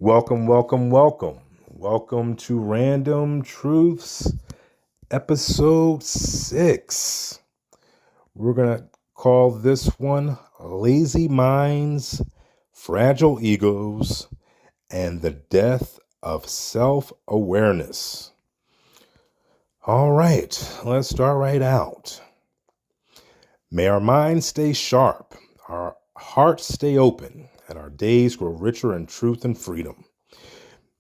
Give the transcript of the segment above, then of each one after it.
Welcome, welcome, welcome. Welcome to Randumb Truths, episode 6. We're going to call this one Lazy Minds, Fragile Egos, and the Death of Self-Awareness. All right, let's start right out. May our minds stay sharp, our hearts stay open, and our days grow richer in truth and freedom.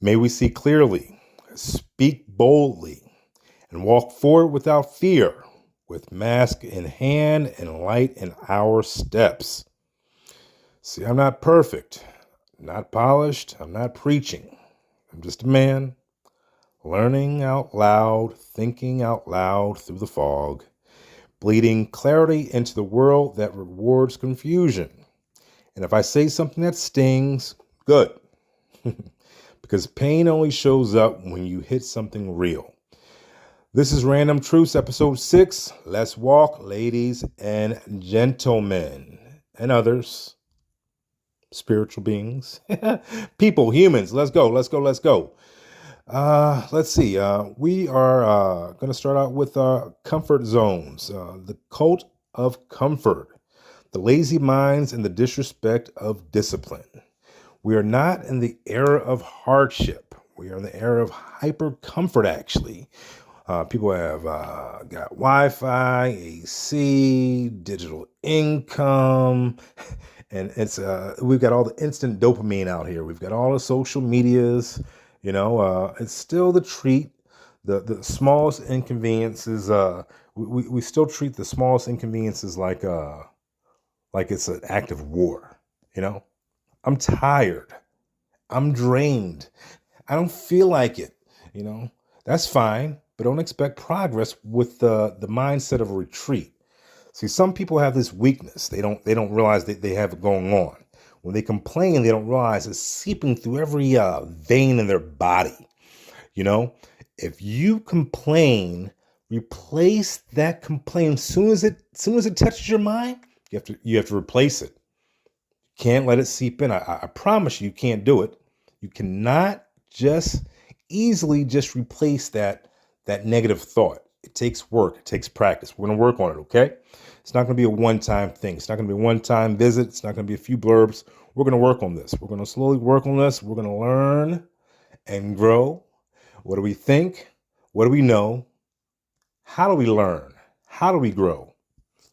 May we see clearly, speak boldly, and walk forward without fear, with mask in hand and light in our steps. See, I'm not perfect, not polished, I'm not preaching. I'm just a man, learning out loud, thinking out loud through the fog, bleeding clarity into the world that rewards confusion. And if I say something that stings, good. Because pain only shows up when you hit something real. This is Randumb Truths, episode 6. Let's walk, ladies and gentlemen, and others, spiritual beings, people, humans. Let's go, let's go, let's go. Let's see. We are going to start out with comfort zones, the cult of comfort, the lazy minds, and the disrespect of discipline. We are not in the era of hardship. We are in the era of hyper comfort, actually. People have got Wi-Fi, AC, digital income, and we've got all the instant dopamine out here. We've got all the social medias. It's still the treat. The smallest inconveniences. We still treat the smallest inconveniences like it's an act of war. I'm tired. I'm drained. I don't feel like it. That's fine, but don't expect progress with the mindset of a retreat. See, some people have this weakness. They don't realize that they have it going on. When they complain, they don't realize it's seeping through every vein in their body. If you complain, replace that complaint as soon as it touches your mind. You have to replace it. Can't let it seep in. I promise you can't do it. You cannot just easily just replace that negative thought. It takes work. It takes practice. We're going to work on it, okay? It's not going to be a one-time thing. It's not going to be a one-time visit. It's not going to be a few blurbs. We're going to work on this. We're going to slowly work on this. We're going to learn and grow. What do we think? What do we know? How do we learn? How do we grow?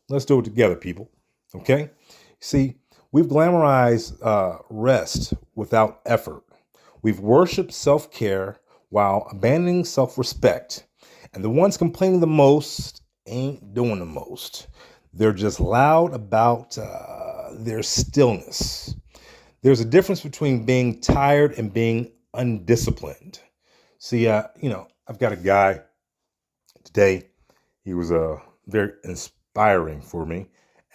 Let's do it together, people, okay? See, we've glamorized rest without effort. We've worshiped self-care while abandoning self-respect. And the ones complaining the most ain't doing the most. They're just loud about their stillness. There's a difference between being tired and being undisciplined. See, I've got a guy today. He was very inspiring for me.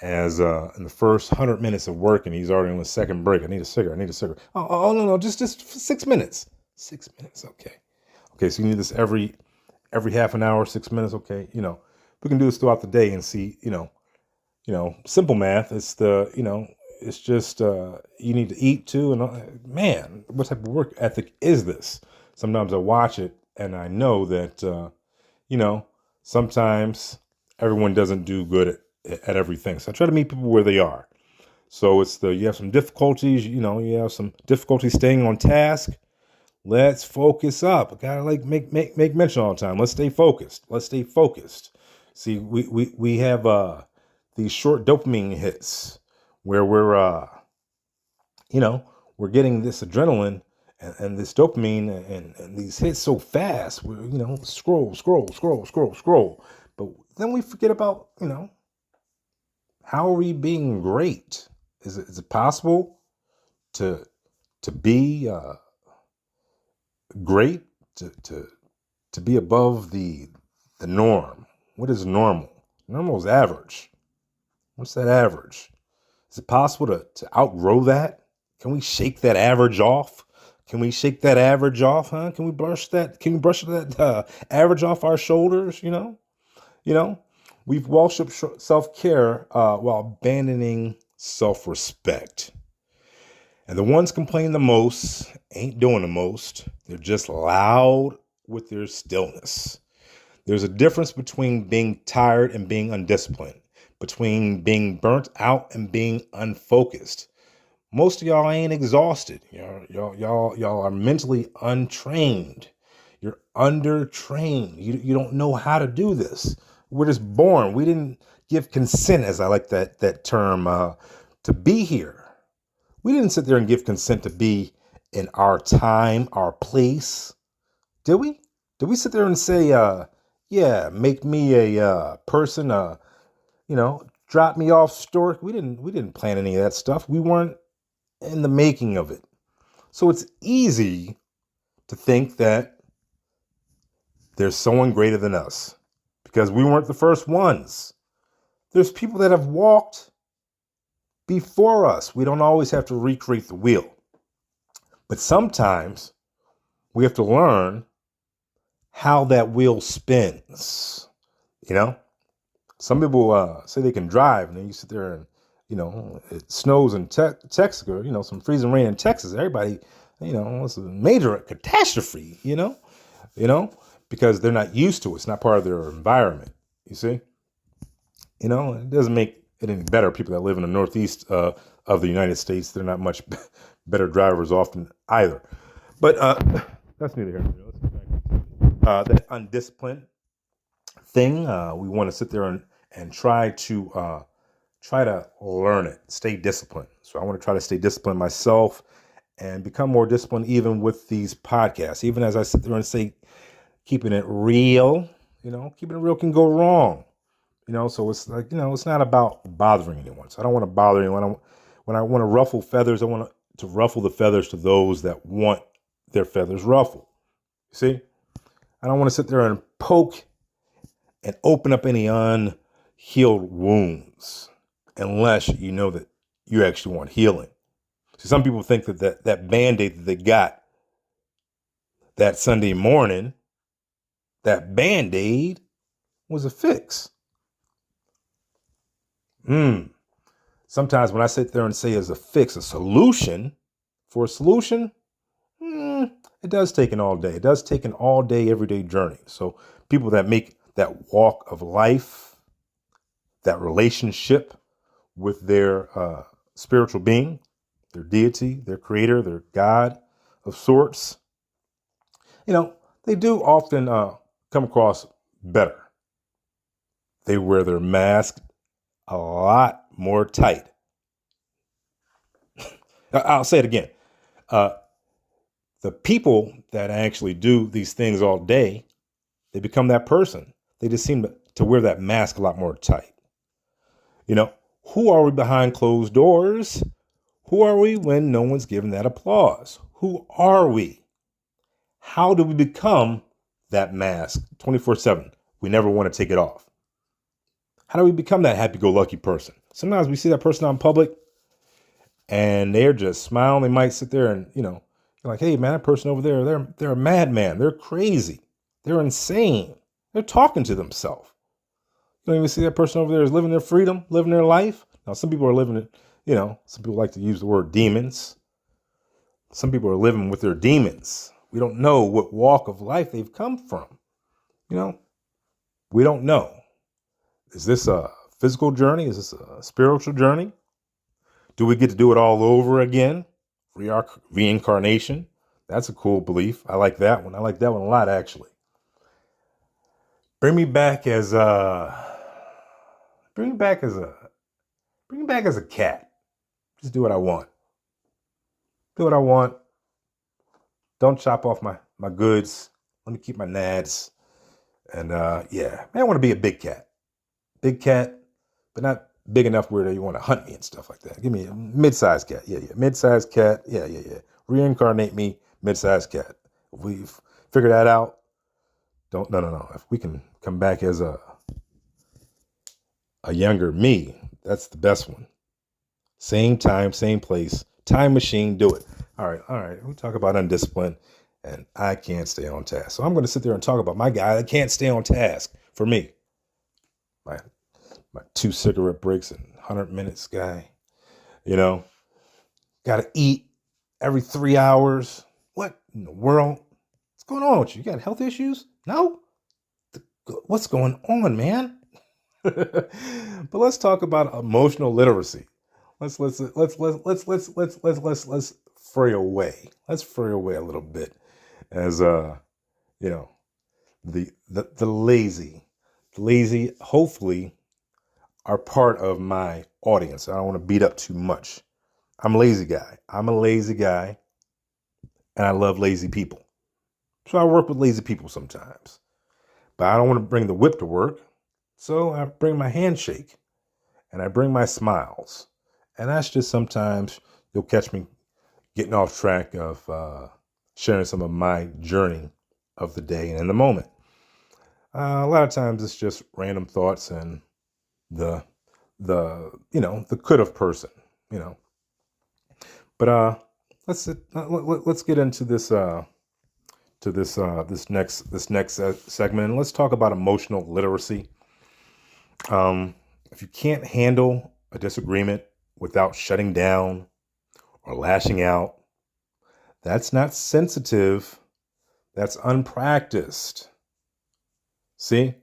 As in the first 100 minutes of work, and he's already on the second break. I need a cigarette. Oh no, just 6 minutes. 6 minutes, okay. So you need this every half an hour, 6 minutes, okay. We can do this throughout the day and see. Simple math. It's it's just you need to eat too. And man, what type of work ethic is this? Sometimes I watch it and I know that sometimes everyone doesn't do good at everything. So I try to meet people where they are. So you have some difficulties, you have some difficulty staying on task. Let's focus up. I gotta make mention all the time. Let's stay focused. See, we have these short dopamine hits where we're getting this adrenaline and this dopamine and these hits so fast. We're scroll. But then we forget about, how are we being great? Is it possible to be great, to be above the norm? What is normal? Normal is average. What's that average? Is it possible to outgrow that? Can we shake that average off? Can we shake that average off, huh? Can we brush that average off our shoulders, We've worshipped self-care while abandoning self-respect. And the ones complaining the most ain't doing the most. They're just loud with their stillness. There's a difference between being tired and being undisciplined, between being burnt out and being unfocused. Most of y'all ain't exhausted. Y'all are mentally untrained. You're undertrained. You don't know how to do this. We're just born. We didn't give consent, as I like that term, to be here. We didn't sit there and give consent to be in our time, our place. Did we? Did we sit there and say, yeah, make me a person, drop me off stork? We didn't plan any of that stuff. We weren't in the making of it. So it's easy to think that there's someone greater than us because we weren't the first ones. There's people that have walked before us. We don't always have to recreate the wheel. But sometimes we have to learn how that wheel spins. Some people say they can drive, and then you sit there and, it snows in Texas, or, some freezing rain in Texas. Everybody, it's a major catastrophe, because they're not used to it. It's not part of their environment, you see? It doesn't make it any better. People that live in the Northeast of the United States, they're not much better drivers often either. But that's neither here nor there. Let's get back to that undisciplined thing. We want to sit there and try to learn it, stay disciplined. So I want to try to stay disciplined myself and become more disciplined even with these podcasts. Even as I sit there and say, keeping it real, keeping it real can go wrong. So it's like, it's not about bothering anyone. So I don't want to bother anyone. When I want to ruffle feathers, I want to ruffle the feathers to those that want their feathers ruffled. You see? I don't want to sit there and poke and open up any unhealed wounds unless you know that you actually want healing. See, some people think that Band-Aid that they got that Sunday morning, that Band-Aid was a fix. Sometimes when I sit there and say as a fix, a solution, for a solution, it does take an all day. It does take an all day, everyday journey. So people that make that walk of life, that relationship with their spiritual being, their deity, their creator, their God of sorts, they do often come across better. They wear their mask a lot more tight. I'll say it again. The people that actually do these things all day, they become that person. They just seem to wear that mask a lot more tight. Who are we behind closed doors? Who are we when no one's giving that applause? Who are we? How do we become that mask 24/7? We never want to take it off. How do we become that happy-go-lucky person? Sometimes we see that person out in public and they're just smiling. They might sit there and, you're like, hey, man, that person over there, they're a madman. They're crazy. They're insane. They're talking to themselves. You don't even see that person over there is living their freedom, living their life. Now, some people are living it, some people like to use the word demons. Some people are living with their demons. We don't know what walk of life they've come from. We don't know. Is this a physical journey? Is this a spiritual journey? Do we get to do it all over again? Reincarnation. That's a cool belief. I like that one. I like that one a lot, actually. Bring me back as a cat. Just do what I want. Do what I want. Don't chop off my goods. Let me keep my nads. And I want to be a big cat. Big cat, but not big enough where you want to hunt me and stuff like that. Give me a mid-sized cat. Yeah. Mid-sized cat. Yeah. Reincarnate me, mid-sized cat. If we've figured that out, no. If we can come back as a younger me, that's the best one. Same time, same place. Time machine, do it. All right. We talk about undisciplined, and I can't stay on task. So I'm going to sit there and talk about my guy that can't stay on task for me. My 2 cigarette breaks in 100 minutes guy. Got to eat. every 3 hours. What in the world? What's going on with you? You got health issues? No? What's going on, man? But let's talk about emotional literacy. Let's fray away. Let's fray away a little bit as you know, the lazy hopefully are part of my audience. I don't want to beat up too much. I'm a lazy guy. And I love lazy people. So I work with lazy people sometimes. But I don't want to bring the whip to work. So I bring my handshake and I bring my smiles. And that's just sometimes you'll catch me getting off track of sharing some of my journey of the day and in the moment. A lot of times it's just random thoughts and the could have person, But let's get into this this next segment. Let's talk about emotional literacy. If you can't handle a disagreement without shutting down or lashing out, that's not sensitive. That's unpracticed. See,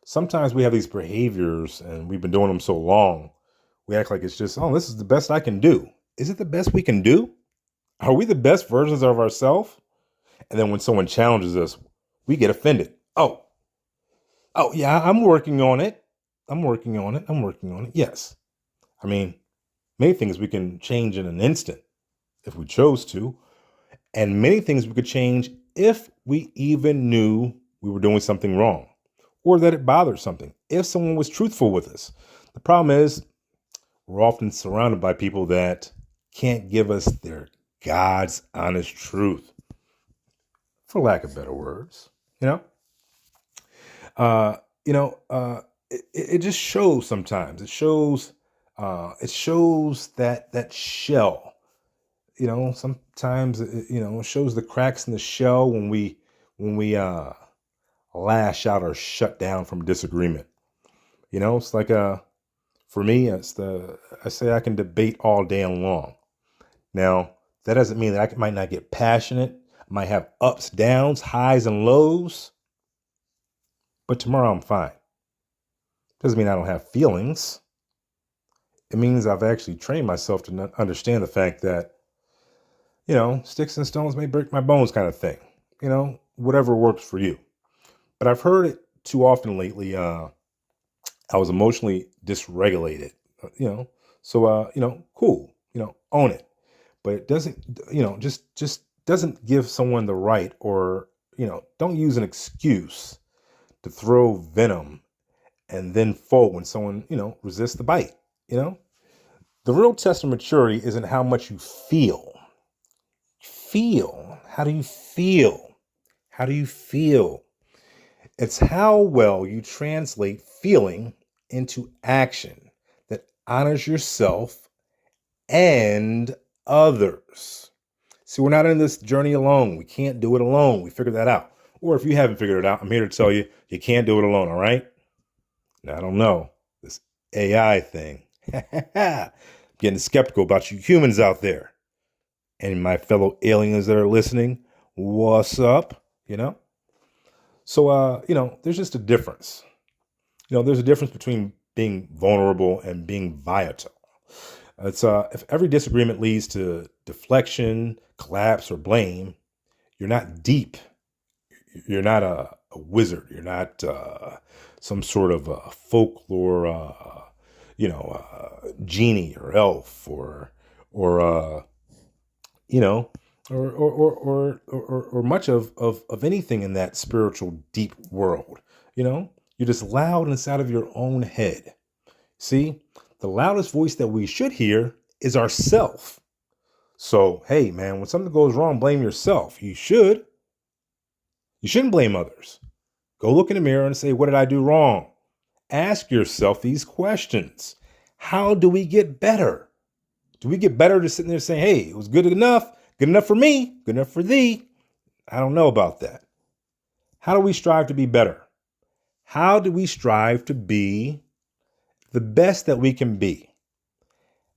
sometimes we have these behaviors and we've been doing them so long, we act like it's just, oh, this is the best I can do. Is it the best we can do? Are we the best versions of ourselves? And then when someone challenges us, we get offended. Oh yeah, I'm working on it. I'm working on it. Yes. I mean, many things we can change in an instant if we chose to. And many things we could change if we even knew we were doing something wrong or that it bothered something. If someone was truthful with us. The problem is we're often surrounded by people that can't give us their God's honest truth, for lack of better words. Uh, it just shows sometimes. It shows that shell. Sometimes it shows the cracks in the shell when we lash out or shut down from disagreement. It's like for me, I say I can debate all day long. Now, that doesn't mean that I might not get passionate. I might have ups, downs, highs, and lows. But tomorrow I'm fine. Doesn't mean I don't have feelings. It means I've actually trained myself to understand the fact that, sticks and stones may break my bones kind of thing. Whatever works for you. But I've heard it too often lately. I was emotionally dysregulated, so, cool, own it. But it doesn't, just doesn't give someone the right or, don't use an excuse to throw venom and then fold when someone, resists the bite, The real test of maturity isn't how much you feel. How do you feel? How do you feel? It's how well you translate feeling into action that honors yourself and others. See, we're not in this journey alone. We can't do it alone. We figured that out. Or if you haven't figured it out, I'm here to tell you, you can't do it alone, all right? Now, I don't know. This AI thing. Getting skeptical about you humans out there. And my fellow aliens that are listening, what's up? So, there's just a difference. There's a difference between being vulnerable and being volatile. It's if every disagreement leads to deflection, collapse, or blame, you're not deep. You're not a wizard. You're not some sort of folklore, genie or elf or or much of anything in that spiritual deep world. You're just loud inside of your own head. See, the loudest voice that we should hear is ourself. So, hey, man, when something goes wrong, blame yourself. You shouldn't blame others. Go look in the mirror and say, what did I do wrong? Ask yourself these questions. How do we get better? Do we get better just sitting there saying, hey, it was good enough for me, good enough for thee? I don't know about that. How do we strive to be better? How do we strive to be the best that we can be?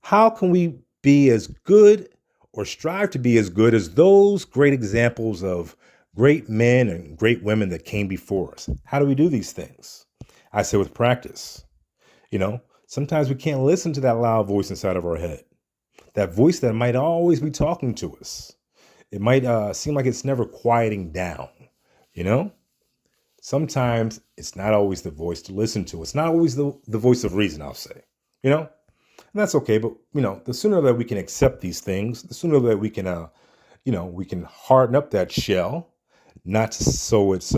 How can we be as good or strive to be as good as those great examples of great men and great women that came before us. How do we do these things? I say with practice. Sometimes we can't listen to that loud voice inside of our head, that voice that might always be talking to us. It might seem like it's never quieting down, Sometimes it's not always the voice to listen to. It's not always the voice of reason, I'll say, And that's okay. But, the sooner that we can accept these things, the sooner that we can, we can harden up that shell, not so it's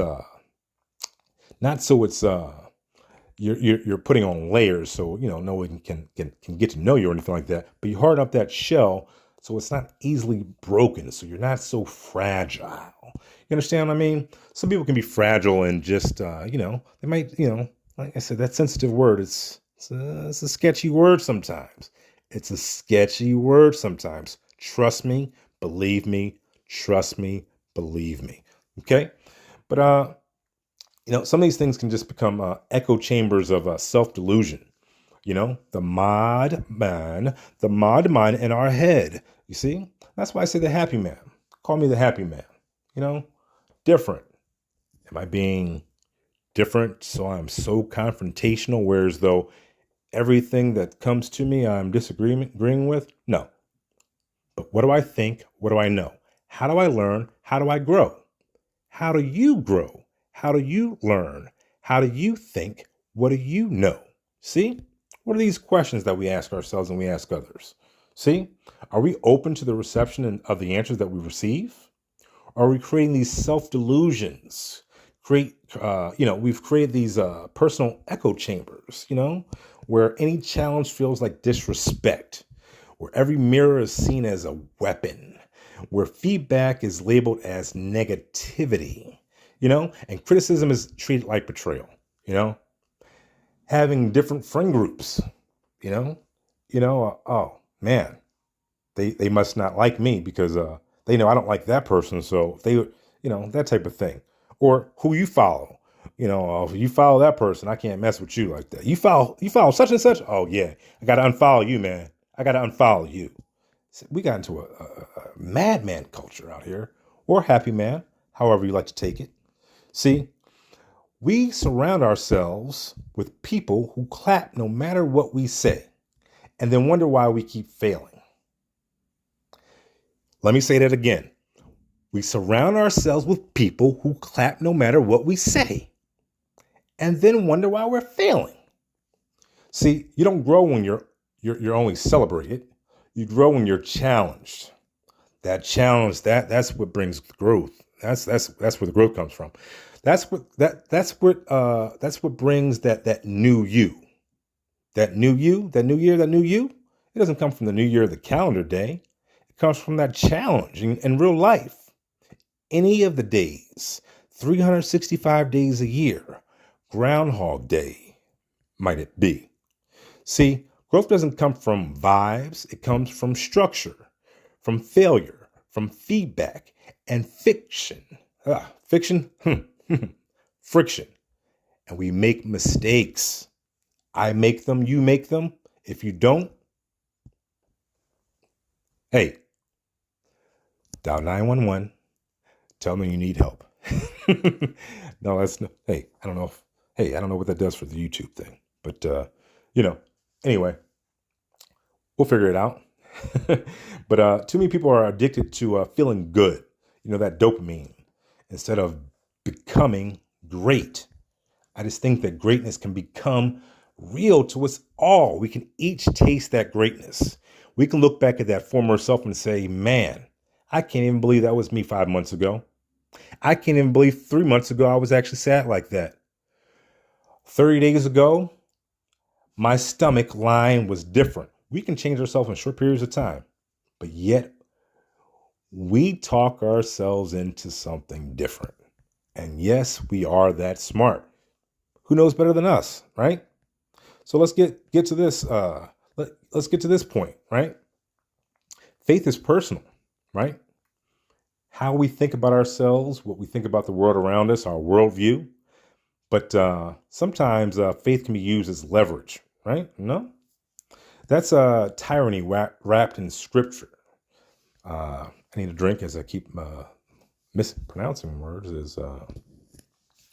you're putting on layers so no one can get to know you or anything like that, but you harden up that shell so it's not easily broken, so you're not so fragile. You understand what I mean? Some people can be fragile and just they might, like I said, that sensitive word, it's a sketchy word sometimes. It's a sketchy word sometimes. Trust me, believe me, trust me, believe me. Okay? But some of these things can just become echo chambers of self-delusion. The mod mind in our head. You see? That's why I say the happy man. Call me the happy man. Different. Am I being different so I'm so confrontational, whereas though everything that comes to me I'm disagreeing with? No. But what do I think? What do I know? How do I learn? How do I grow? How do you grow? How do you learn? How do you think? What do you know? See? What are these questions that we ask ourselves and we ask others? See? Are we open to the reception of the answers that we receive? Are we creating these self-delusions? We've created these personal echo chambers, where any challenge feels like disrespect, where every mirror is seen as a weapon, where feedback is labeled as negativity, and criticism is treated like betrayal, having different friend groups, oh man, they must not like me because they know I don't like that person. So that type of thing, or who you follow, if you follow that person, I can't mess with you like that. You follow such and such. Oh yeah, I got to unfollow you, man. I got to unfollow you. So we got into a madman culture out here, or happy man, however you like to take it. See, we surround ourselves with people who clap no matter what we say, and then wonder why we keep failing. Let me say that again. We surround ourselves with people who clap no matter what we say, and then wonder why we're failing. See, you don't grow when you're only celebrated. You grow when you're challenged. That challenge, that's what brings growth. That's where the growth comes from. That's what brings that new you. That new you, that new year, that new you. It doesn't come from the new year of the calendar day. It comes from that challenge in real life. Any of the days, 365 days a year, Groundhog Day, might it be. See, growth doesn't come from vibes. It comes from structure, from failure, from feedback, and fiction. Fiction? Friction. And we make mistakes. I make them, you make them. If you don't, hey, dial 911. Tell them you need help. No, that's no. Hey, I don't know what that does for the YouTube thing, but anyway, we'll figure it out. But too many people are addicted to feeling good. That dopamine instead of becoming great. I just think that greatness can become real to us all. We can each taste that greatness. We can look back at that former self and say, man, I can't even believe that was me 5 months ago. I can't even believe 3 months ago I was actually sad like that. 30 days ago, my stomach line was different. We can change ourselves in short periods of time, but yet we talk ourselves into something different. And yes, we are that smart. Who knows better than us, right? So let's get to this. Let's get to this point, right? Faith is personal, right? How we think about ourselves, what we think about the world around us, our worldview. But sometimes faith can be used as leverage, right? No? That's tyranny wrapped in scripture. I need a drink as I keep mispronouncing words.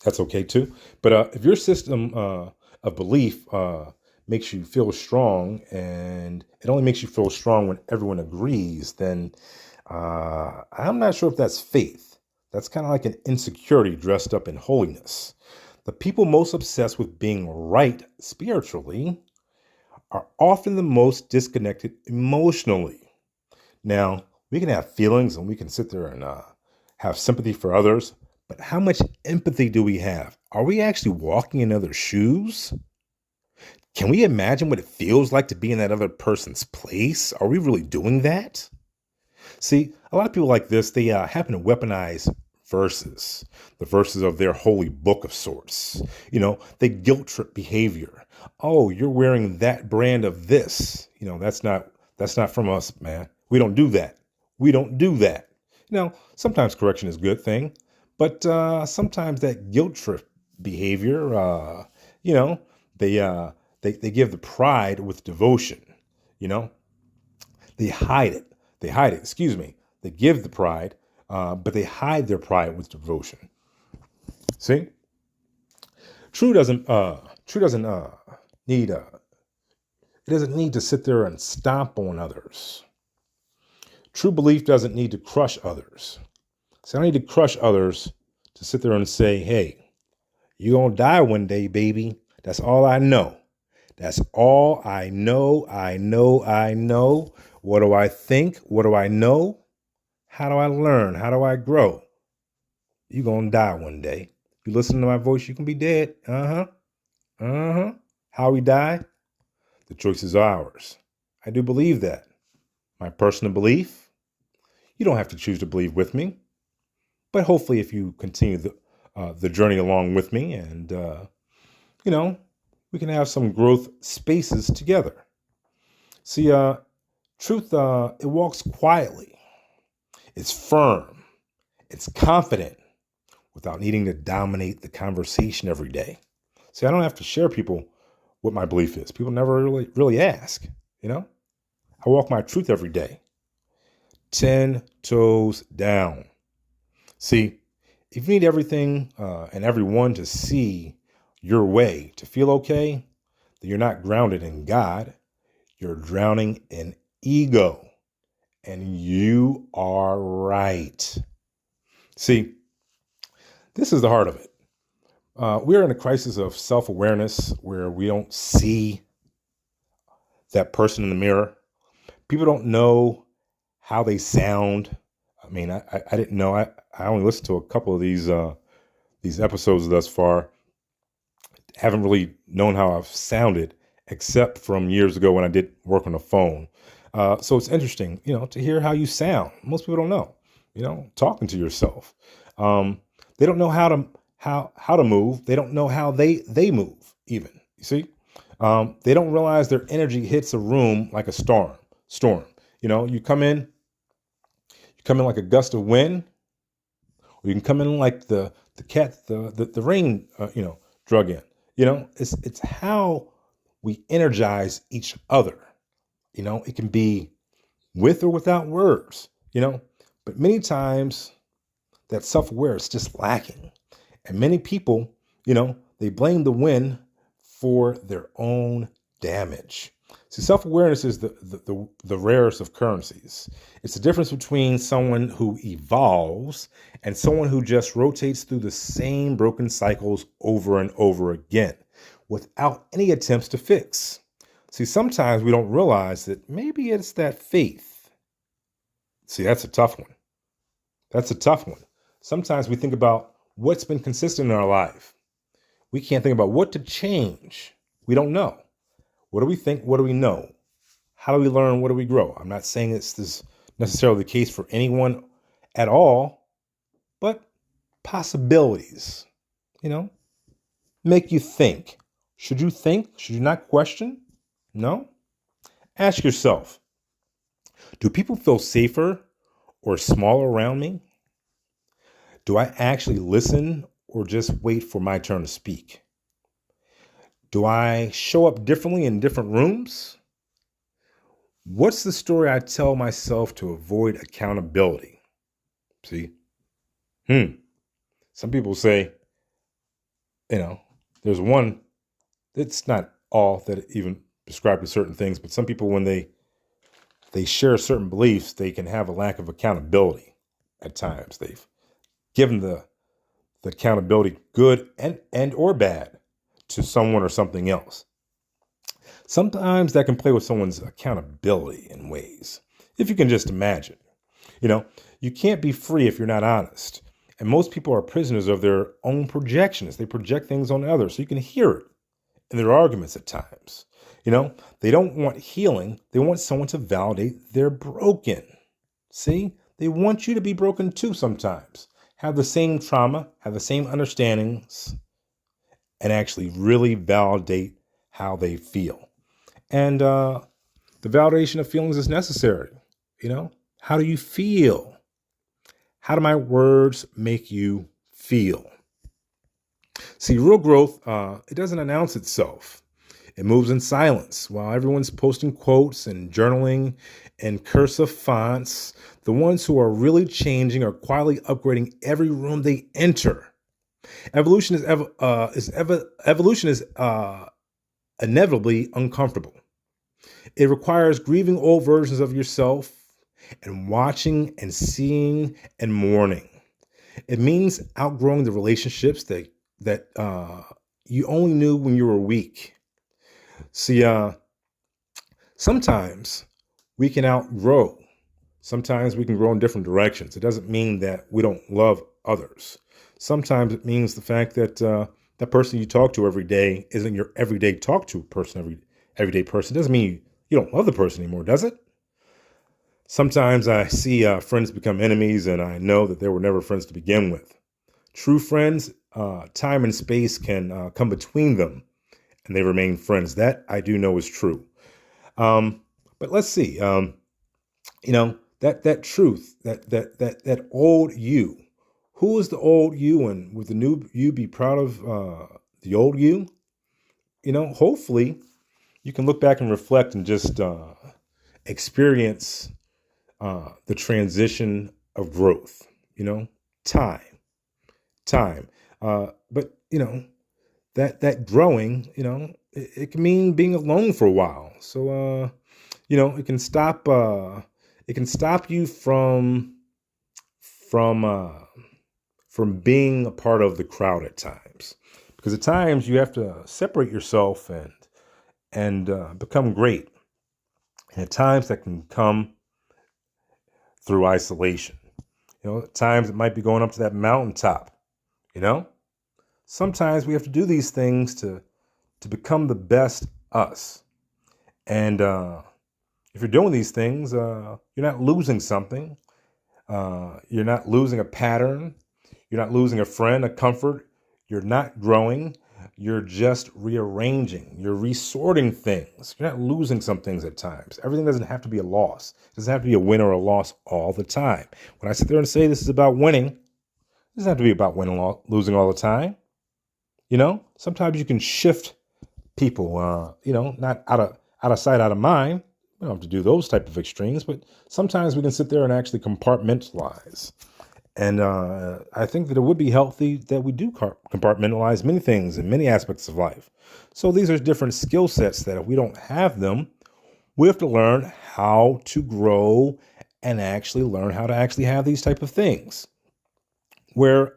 That's okay too. But if your system of belief makes you feel strong, and it only makes you feel strong when everyone agrees, then I'm not sure if that's faith. That's kind of like an insecurity dressed up in holiness. The people most obsessed with being right spiritually are often the most disconnected emotionally. Now, we can have feelings and we can sit there and have sympathy for others, but how much empathy do we have? Are we actually walking in other shoes? Can we imagine what it feels like to be in that other person's place? Are we really doing that? See, a lot of people like this, they happen to weaponize verses, the verses of their holy book of sorts. They guilt trip behavior. Oh, you're wearing that brand of this. That's not from us, man. We don't do that. We don't do that. Sometimes correction is a good thing, but sometimes that guilt trip behavior, they they give the pride with devotion. You know, they hide it. They hide it. Excuse me. They give the pride, but they hide their pride with devotion. See, True doesn't. True doesn't need. It doesn't need to sit there and stomp on others. True belief doesn't need to crush others. So I don't need to crush others to sit there and say, "Hey, you're gonna die one day, baby." That's all I know. That's all I know. I know. I know. What do I think? What do I know? How do I learn? How do I grow? You're going to die one day. If you listen to my voice, you can be dead. Uh-huh. Uh-huh. How we die? The choice is ours. I do believe that. My personal belief. You don't have to choose to believe with me. But hopefully if you continue the journey along with me and, we can have some growth spaces together. See, truth, it walks quietly. It's firm. It's confident without needing to dominate the conversation every day. See, I don't have to share people what my belief is. People never really ask, I walk my truth every day. 10 toes down. See, if you need everything and everyone to see your way to feel okay, then you're not grounded in God. You're drowning in ego. And you are right. See, this is the heart of it. We're in a crisis of self-awareness where we don't see that person in the mirror. People don't know how they sound. I mean, I didn't know. I only listened to a couple of these episodes thus far. Haven't really known how I've sounded except from years ago when I did work on the phone. So it's interesting, to hear how you sound. Most people don't know, talking to yourself. They don't know how to move. They don't know how they move even. You see, they don't realize their energy hits a room like a storm. You come in like a gust of wind, or you can come in like the rain, drug in. It's how we energize each other. It can be with or without words, but many times that self-awareness is just lacking. And many people, they blame the wind for their own damage. See, self-awareness is the rarest of currencies. It's the difference between someone who evolves and someone who just rotates through the same broken cycles over and over again without any attempts to fix. See, sometimes we don't realize that maybe it's that faith. See, that's a tough one. That's a tough one. Sometimes we think about what's been consistent in our life. We can't think about what to change. We don't know. What do we think? What do we know? How do we learn? What do we grow? I'm not saying this is necessarily the case for anyone at all, but possibilities, make you think. Should you think? Should you not question? No? Ask yourself, do people feel safer or smaller around me? Do I actually listen or just wait for my turn to speak? Do I show up differently in different rooms? What's the story I tell myself to avoid accountability? See? Some people say, there's one, it's not all that even prescribe to certain things, but some people, when they share certain beliefs, they can have a lack of accountability at times. They've given the accountability, good and or bad, to someone or something else. Sometimes that can play with someone's accountability in ways. If you can just imagine, you can't be free if you're not honest. And most people are prisoners of their own projections. They project things on others. So you can hear it in their arguments at times. They don't want healing. They want someone to validate they're broken. See, they want you to be broken too sometimes. Have the same trauma, have the same understandings, and actually really validate how they feel. And the validation of feelings is necessary. How do you feel? How do my words make you feel? See, real growth, it doesn't announce itself. It moves in silence while everyone's posting quotes and journaling in cursive fonts. The ones who are really changing are quietly upgrading every room they enter. Evolution is inevitably uncomfortable. It requires grieving old versions of yourself and watching and seeing and mourning. It means outgrowing the relationships that you only knew when you were weak. See, sometimes we can outgrow. Sometimes we can grow in different directions. It doesn't mean that we don't love others. Sometimes it means the fact that that person you talk to every day isn't your everyday talk to person, everyday person. It doesn't mean you don't love the person anymore, does it? Sometimes I see friends become enemies, and I know that they were never friends to begin with. True friends, time and space can come between them, and they remain friends. That I do know is true. But let's see. That truth, that old you. Who is the old you, and would the new you be proud of the old you? Hopefully you can look back and reflect and just experience the transition of growth. Time. But that growing, it can mean being alone for a while. So it can stop you from being a part of the crowd at times, because at times you have to separate yourself and become great. And at times that can come through isolation. At times it might be going up to that mountaintop. Sometimes we have to do these things to become the best us. And if you're doing these things, you're not losing something. You're not losing a pattern. You're not losing a friend, a comfort. You're not growing. You're just rearranging. You're resorting things. You're not losing some things at times. Everything doesn't have to be a loss. It doesn't have to be a win or a loss all the time. When I sit there and say this is about winning, it doesn't have to be about winning or losing all the time. Sometimes you can shift people, not out of sight, out of mind. We don't have to do those type of extremes, but sometimes we can sit there and actually compartmentalize. And I think that it would be healthy that we do compartmentalize many things in many aspects of life. So these are different skill sets that if we don't have them, we have to learn how to grow and actually learn how to actually have these type of things where,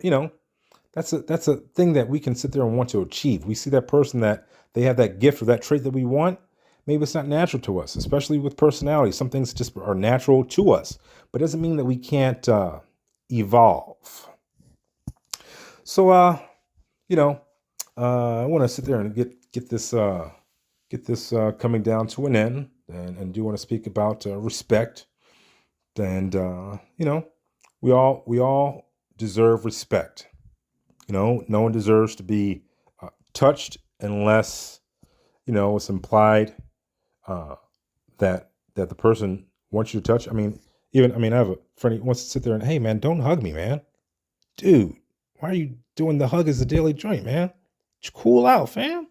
that's a thing that we can sit there and want to achieve. We see that person that they have that gift or that trait that we want. Maybe it's not natural to us, especially with personality. Some things just are natural to us, but it doesn't mean that we can't evolve. So, I want to sit there and get this coming down to an end, and do want to speak about respect. And we all deserve respect. No one deserves to be touched unless it's implied that the person wants you to touch. I have a friend who wants to sit there and, hey man, don't hug me, man. Dude, why are you doing the hug as a daily joint, man? Just cool out, fam.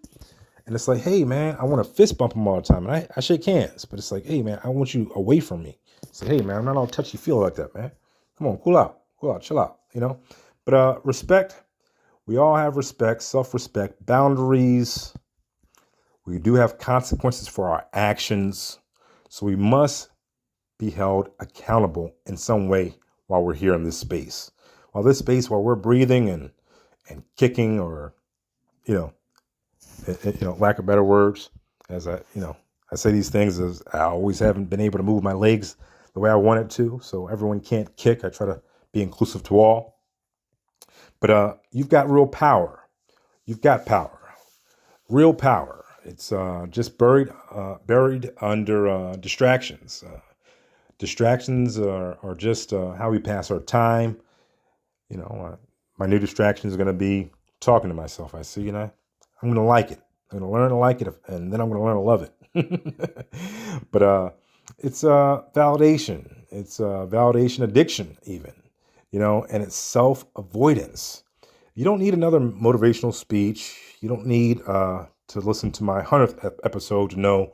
And it's like, hey, man, I want to fist bump them all the time. And I shake hands, but it's like, hey, man, I want you away from me. Say, hey, man, I'm not all touchy feel like that, man. Come on, cool out, chill out, But respect, we all have respect, self-respect, boundaries. We do have consequences for our actions. So we must be held accountable in some way while we're here in this space. While we're breathing and kicking, or, lack of better words, as I say these things, as I always haven't been able to move my legs the way I wanted to. So everyone can't kick. I try to be inclusive to all. But you've got real power. You've got power, real power. It's just buried under distractions. Distractions are just how we pass our time. My new distraction is going to be talking to myself. I see, I'm going to like it. I'm going to learn to like it, and then I'm going to learn to love it. But it's validation. It's validation addiction, even, and it's self-avoidance. You don't need another motivational speech. You don't need to listen to my 100th episode to know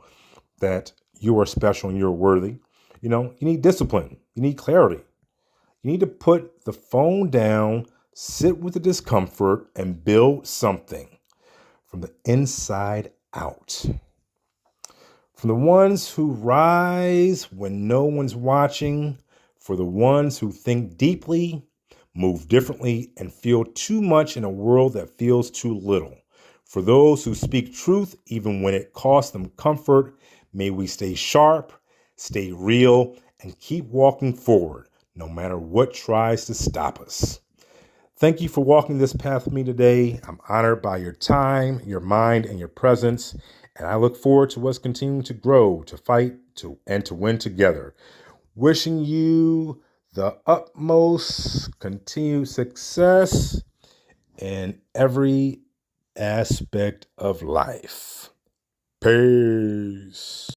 that you are special and you're worthy. You need discipline. You need clarity. You need to put the phone down, sit with the discomfort, and build something from the inside out. From the ones who rise when no one's watching, for the ones who think deeply, move differently, and feel too much in a world that feels too little. For those who speak truth, even when it costs them comfort, may we stay sharp, stay real, and keep walking forward, no matter what tries to stop us. Thank you for walking this path with me today. I'm honored by your time, your mind, and your presence, and I look forward to us continuing to grow, to fight, and to win together. Wishing you the utmost continued success in every aspect of life. Peace.